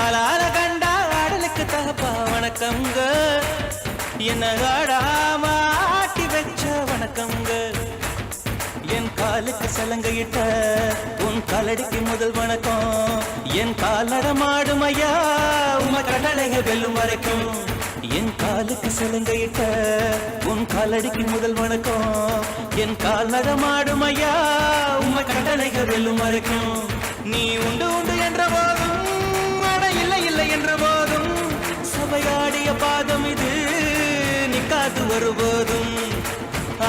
ஆளால கண்டா ஆடலுக்கு தகப்பா வணக்கம்ங்க, என்ன ஆடாம ஆட்டி வச்ச வணக்கம்ங்க. என் காலுக்கு சலங்கையிட்ட உன் காலடிக்கு முதல் வணக்கம். என் கால் நடமாடும் ஐயா உம கடலைக வெல்லும் வரைக்கும். என் காலுக்கு சலங்கையிட்ட உன் காலடிக்கு முதல் வணக்கம். என் கால் நடமாடும் ஐயா உம கடலைக வெல்லும் வரைக்கும். நீ உண்டு உண்டு என்ற போதும் அட இல்லை இல்லை என்ற போதும் சபையாடிய பாதம் இது நிக்காது வருபோதும்.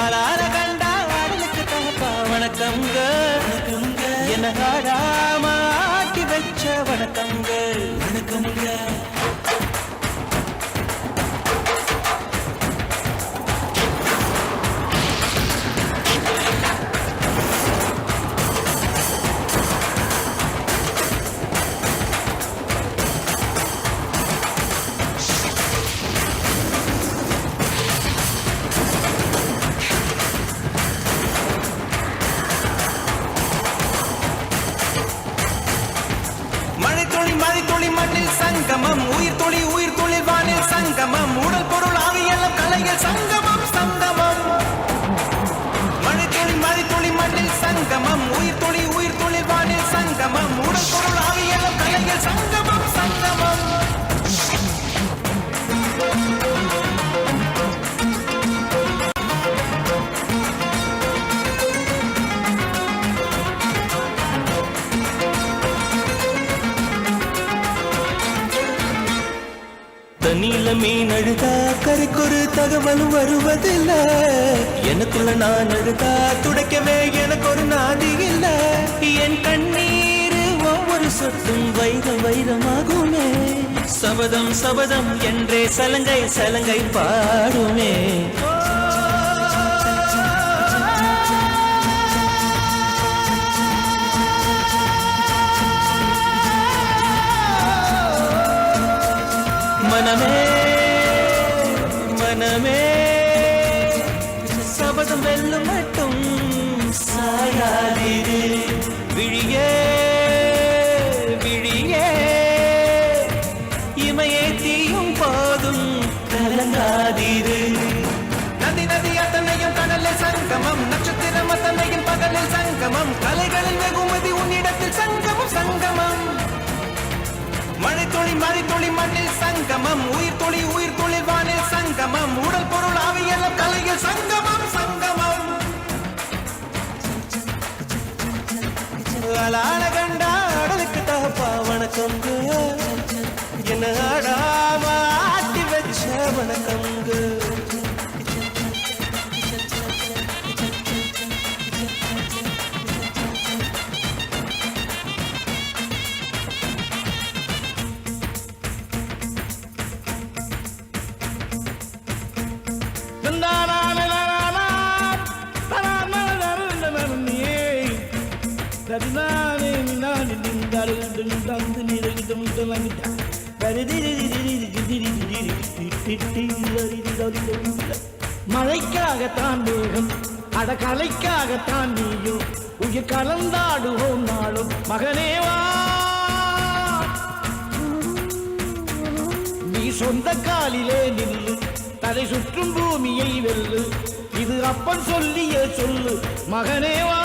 ஆளார கண்டா ஆடலுக்கு தகப்பா வணக்கம்ங்க, என்ன ஆடாம ஆட்டி வச்ச வணக்கம்ங்க வணக்கம்ங்க. மழைத்துளி மண்ணில் சங்கமம், உயிர் துளி வானில் சங்கமம், உடல் பொருள் ஆவியெல்லாம் கலையில் சங்கமம் சங்கமம். மழைத்துளி மண்ணில் சங்கமம், உயிர் துளி வானில் சங்கமம், உடல் பொருள் ஆவியெல்லாம் கலையில் சங்கமம் சங்கமம். தண்ணியில மீன் அழுதா கரைக்கொரு தகவலும் வருவதில்ல. எனக்குள்ள நான் அழுதா துடைக்கவே எனக்கு ஒரு நாதி இல்ல. என் கண்ணீர் ஒவ்வொரு சொட்டும் வைரம் வைரமாகுமே. சபதம் சபதம் என்றே சலங்கை சலங்கை பாடுமே. மனமே மனமே சபதம் வெல்லும் மட்டும் சாயாதிரு. விழியே விழியே இமையே தீயும் போதும் கலங்காதிரு. நதி நதி அத்தனையும் கடலில் சங்கமம், நட்சத்திரம் அத்தனையும் பகலில் சங்கமம், கலைகளில் வெகுமதி உன்னிடத்தில் சங்கமம் சங்கமம். மழைத்துளி மண்ணில் சங்கமம், உயிர் துளி வானில் சங்கமம், உடல் பொருள் ஆவியெல்லாம் கலையில் சங்கமம் சங்கமம். ஆளான கண்டா ஆடலுக்கு தகப்பா வணக்கம்ங்க, என்ன ஆடாம ஆட்டி வச்ச வணக்கம்ங்க. மழைக்காகத்தான் வேகம் அட கலைக்காகத்தான் நீயும் உயிர் கலந்தாடுவோம் நாளும் மகனேவா. நீ சொந்த காலிலே நில்லு, தலை சுற்றும் பூமியை வெல்லு, இது அப்பன் சொல்லிய சொல்லு மகனேவா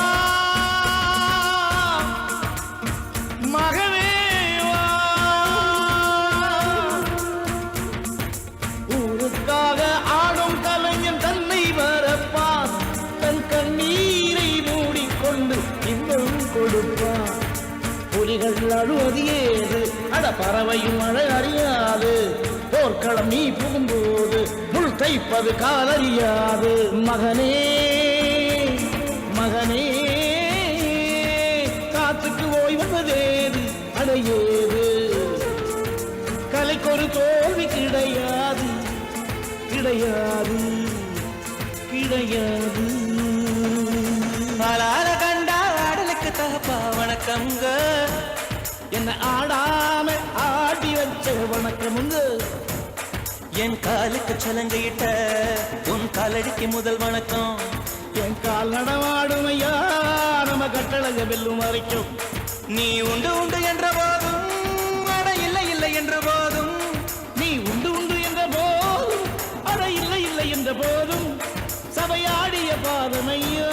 மகனேவா. ஊருக்காக ஆடும் கலைஞன் தன்னை வரப்பான், தன் கண்ணீரை மூடிக்கொண்டு இன்னும் கொடுப்பான். புலிகள் அழுவது ஏது அட பறவையும் மழை அறியாது, போர்க்களம் நீ புகும்போது முள் தைப்பது காலறியாது. மகனே மகனே காத்துக்கு ஓய்வதேது அடையேது, கலைக்கொரு தோல்வி கிடையாது கிடையாது கிடையாது. ஆளால கண்டா ஆடலுக்கு தகப்பா வணக்கம்ங்க, என்ன ஆடாம ஆடி வச்ச வணக்கமுங்க. என் காலுக்கு சலங்கையிட்ட உன் காலடிக்கு முதல் வணக்கம். என் கால் நடமாடும் ஐயா நம்ம கட்டழக வெல்லும் வரைக்கும். நீ உண்டு உண்டு என்ற போதும் அட இல்லை இல்லை என்ற போதும் நீ உண்டு உண்டு என்ற போதும் அட இல்லை இல்லை என்ற போதும் சபையாடிய பாதமையா